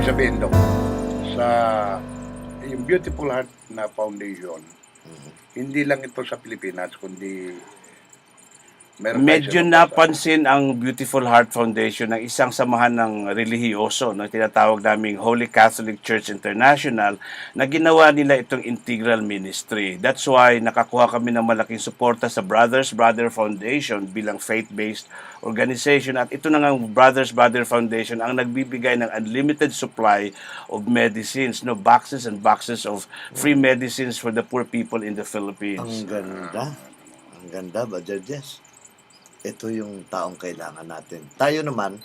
ibig sabihin, Dok, sa yung Beautiful Heart na foundation, hindi lang ito sa Pilipinas, kundi meron tayo sa Medyo ibang bansa. napansin ang Beautiful Heart Foundation ng isang samahan ng relihiyoso na tinatawag naming Holy Catholic Church International na ginawa nila itong integral ministry. That's why nakakuha kami ng malaking suporta sa Brothers Brother Foundation bilang faith-based organization. At ito na nga Brothers Brother Foundation ang nagbibigay ng unlimited supply of medicines, no, boxes and boxes of free medicines for the poor people in the Philippines. Ang ganda. Ang ganda ba, Judges? Ito yung taong kailangan natin. Tayo naman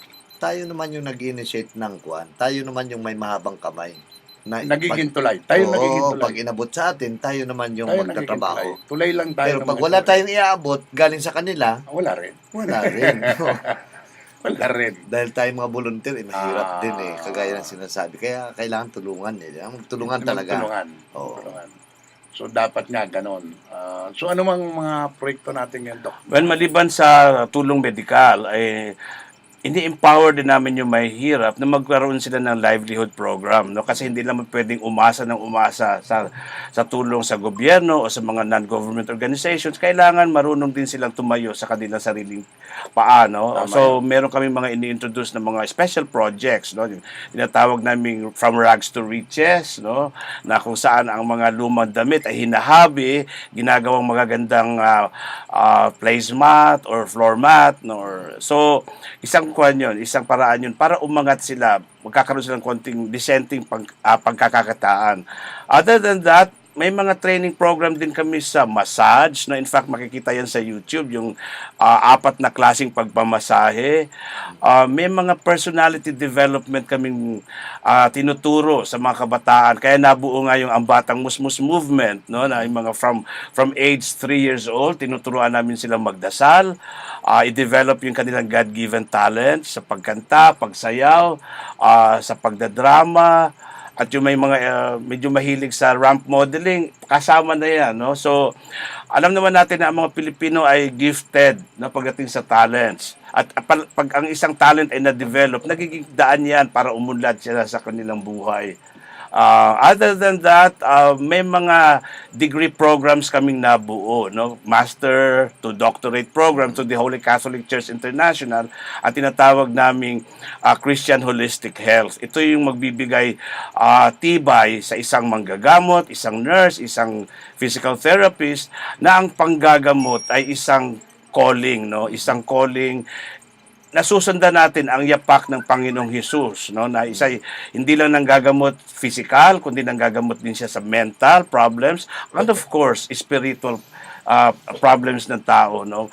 yung nag-initiate ng kuwan. Tayo naman yung may mahabang kamay. Na, Nagiging tulay. Tayo nagiging tulay. Pag inabot sa atin, tayo naman yung Tayo magtatrabaho. nagiging tulay lang tayo. Pero ng pag mga wala tulay. tayong iaabot, galing sa kanila, Wala rin. wala rin. Wala rin. Dahil tayo mga volunteer, mahirap din eh. Ah. Kagaya ng sinasabi. Kaya kailangan tulungan eh. Tulungan talaga. Tulungan. Oo. Tulungan. So, dapat nga ganon. So, ano mang mga proyekto natin yan, Dok? Well, maliban sa tulong medikal, ay ini-empower din namin yung may hirap na magkaroon sila ng livelihood program, no? Kasi hindi naman pwedeng umasa sa tulong sa gobyerno o sa mga non-government organizations. Kailangan marunong din silang tumayo sa kanilang sariling paa, no? Tama So meron kami mga ini-introduce na mga special projects, no? Yung tinatawag namin From Rags to Riches, no? Na kung saan ang mga lumang damit ay hinahabi, ginagawang magagandang placemat or floor mat, no? So isang isang paraan yun para umangat sila, magkakaroon silang konting dissenting pagkakakitaan. Other than that, may mga training program din kami sa massage, na in fact makikita yan sa YouTube, yung 4 na klaseng pagpamasahe. May mga personality development kaming tinuturo sa mga kabataan. Kaya nabuo nga yung Ang Batang Musmus movement, no, na yung mga from age 3 years old, tinuturuan namin silang magdasal, i-develop yung kanilang God-given talent sa pagkanta, pagsayaw, sa pagdadrama, at yung may mga medyo mahilig sa ramp modeling, kasama na yan, no? So, alam naman natin na ang mga Pilipino ay gifted na pagdating sa talents. At pag ang isang talent ay na-develop, nagiging daan yan para umunlad sila sa kanilang buhay. Other than that, may mga degree programs kaming nabuo, no? Master to doctorate program to the Holy Catholic Church International at tinatawag naming Christian Holistic Health. Ito yung magbibigay tibay sa isang manggagamot, isang nurse, isang physical therapist na ang panggagamot ay isang calling, no? Isang calling nasusundan natin ang yapak ng Panginoong Hesus, no, na isa'y hindi lang nanggagamot physical, kundi nanggagamot din siya sa mental problems and of course spiritual problems ng tao, no.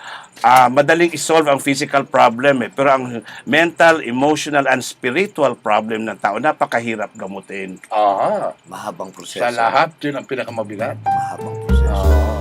Madaling isolve ang physical problem pero ang mental, emotional and spiritual problem ng tao napakahirap gamutin. Aha. Mahabang proseso. Sa lahat, yun ang pinakamabigat. Mahabang proseso.